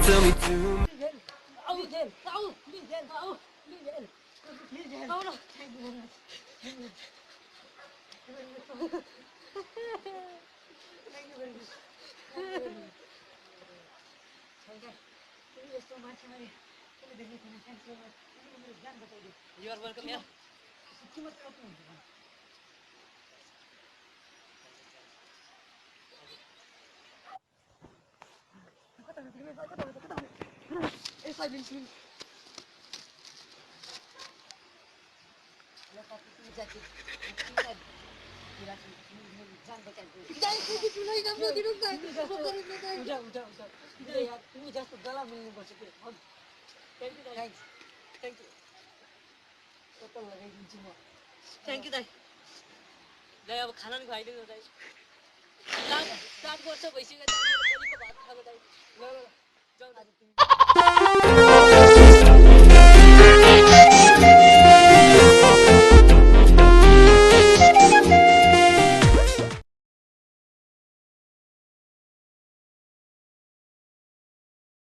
tell me to. You are welcome here. Thank you, दाइ दाइ अब खाना नि खुवाइदिनु दाइ 7 वर्ष भइसक्यो दाइ मैले बलिको भात खाएको दाइ ल ल जाऊ दाइ